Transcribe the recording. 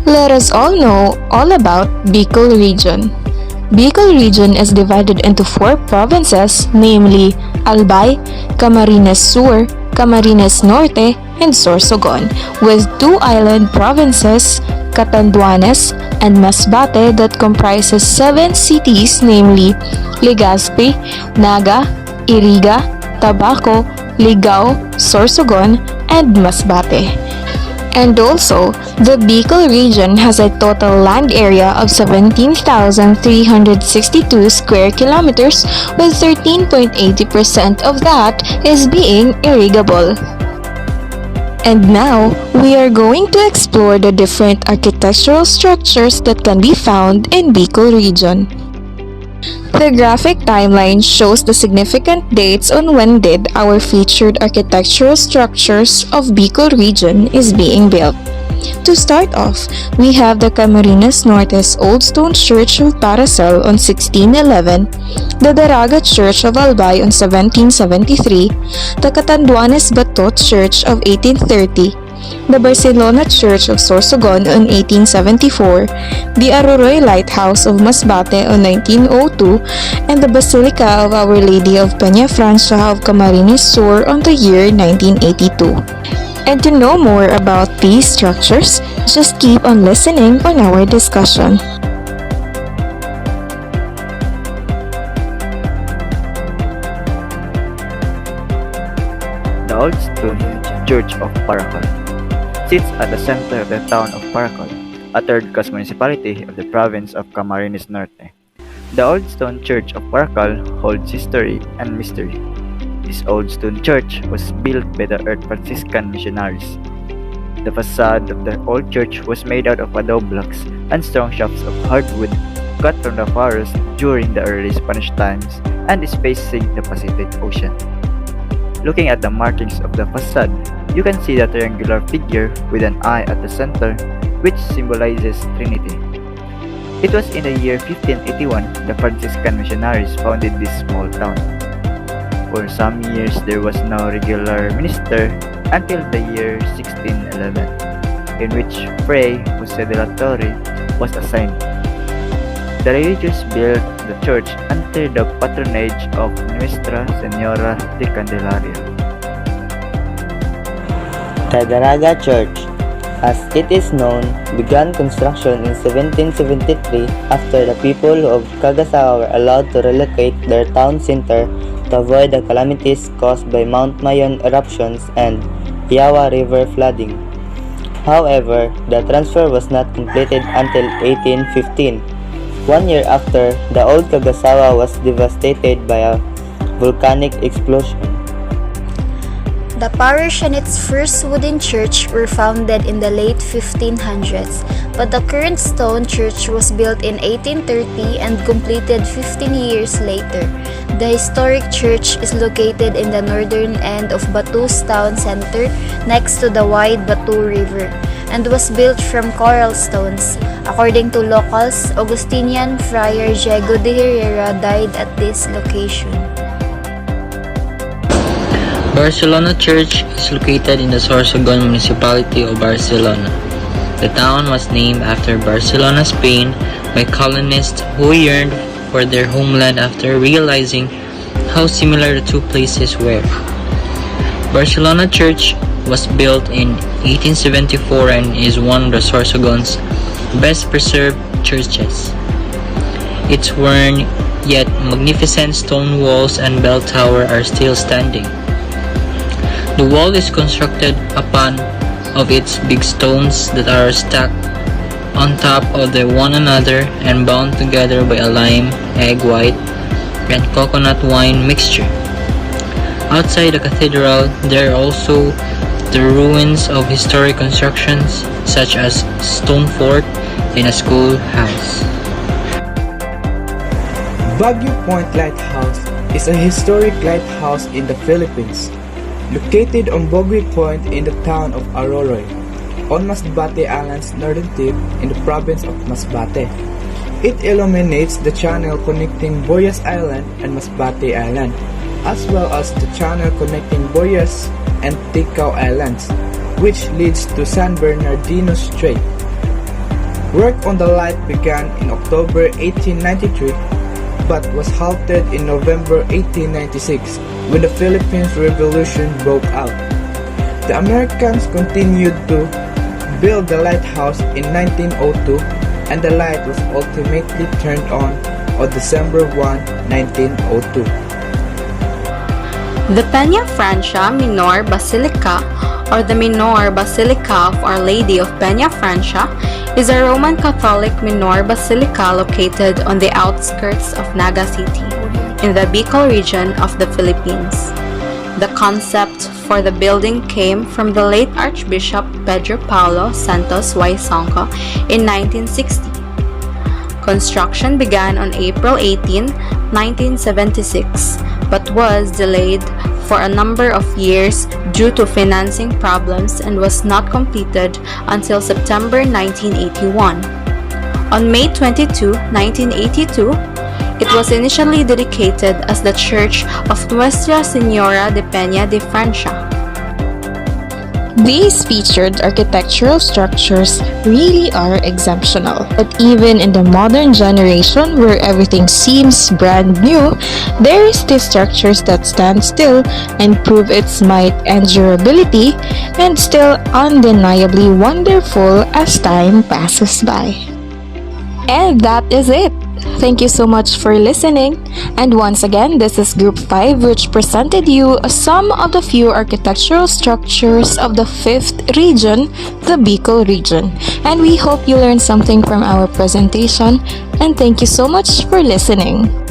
Let us all know all about Bicol region. Bicol region is divided into 4 provinces, namely Albay, Camarines Sur, Camarines Norte, and Sorsogon, with 2 island provinces, Catanduanes and Masbate, that comprises 7 cities, namely Legazpi, Naga, Iriga, Tabaco, Ligao, Sorsogon, and Masbate. And also, the Bicol region has a total land area of 17,362 square kilometers, with 13.80% of that is being irrigable. And now, we are going to explore the different architectural structures that can be found in Bicol region. The graphic timeline shows the significant dates on when did our featured architectural structures of Bicol region is being built. To start off, we have the Camarines Norte's Old Stone Church of Paracel on 1611, the Daraga Church of Albay on 1773, the Catanduanes Batot Church of 1830, the Barcelona Church of Sorsogon on 1874, the Aroroy Lighthouse of Masbate on 1902, and the Basilica of Our Lady of Peña Francia of Camarines Sur on the year 1982. And to know more about these structures, just keep on listening on our discussion. The Old Stone Church of Paracol sits at the center of the town of Paracol, a third-class municipality of the province of Camarines Norte. The Old Stone Church of Paracol holds history and mystery. This old stone church was built by the early Franciscan missionaries. The facade of the old church was made out of adobe blocks and strong shafts of hardwood cut from the forest during the early Spanish times, and is facing the Pacific Ocean. Looking at the markings of the facade, you can see the triangular figure with an eye at the center, which symbolizes Trinity. It was in the year 1581 the Franciscan missionaries founded this small town. For some years, there was no regular minister until the year 1611, in which Fray Jose de la Torre was assigned. The religious built the church under the patronage of Nuestra Señora de Candelaria. The Daraga Church, as it is known, began construction in 1773 after the people of Cagasawa were allowed to relocate their town center to avoid the calamities caused by Mount Mayon eruptions and Yawa River flooding. However, the transfer was not completed until 1815. 1 year after, the old Cagasawa was devastated by a volcanic explosion. The parish and its first wooden church were founded in the late 1500s, but the current stone church was built in 1830 and completed 15 years later. The historic church is located in the northern end of Batu's town center next to the wide Batu River, and was built from coral stones. According to locals, Augustinian Friar Diego de Herrera died at this location. Barcelona Church is located in the Sorsogon municipality of Barcelona. The town was named after Barcelona, Spain, by colonists who yearned for their homeland after realizing how similar the two places were. Barcelona Church was built in 1874 and is one of the Sorsogon's best preserved churches. Its worn yet magnificent stone walls and bell tower are still standing. The wall is constructed upon of its big stones that are stacked on top of one another and bound together by a lime, egg white, and coconut wine mixture. Outside the cathedral, there are also the ruins of historic constructions such as stone fort and a schoolhouse. Baguio Point Lighthouse is a historic lighthouse in the Philippines, located on Baguio Point in the town of Aroroy, on Masbate Island's northern tip in the province of Masbate. It illuminates the channel connecting Boyas Island and Masbate Island, as well as the channel connecting Boyas and Ticao Islands, which leads to San Bernardino Strait. Work on the light began in October 1893 but was halted in November 1896 when the Philippines Revolution broke out. The Americans continued to build the lighthouse in 1902 and the light was ultimately turned on December 1, 1902. The Peña Francia Minor Basilica, or the Minor Basilica of Our Lady of Peña Francia, is a Roman Catholic minor basilica located on the outskirts of Naga City, in the Bicol region of the Philippines. The concept for the building came from the late Archbishop Pedro Paulo Santos y Sonco in 1960. Construction began on April 18, 1976, but was delayed for a number of years due to financing problems and was not completed until September 1981. On May 22, 1982, it was initially dedicated as the Church of Nuestra Señora de Peña de Francia. These featured architectural structures really are exceptional. But even in the modern generation where everything seems brand new, there is these structures that stand still and prove its might and durability and still undeniably wonderful as time passes by. And that is it. Thank you so much for listening. And once again, this is Group 5 which presented you some of the few architectural structures of the 5th region, the Bicol region. And we hope you learned something from our presentation and thank you so much for listening.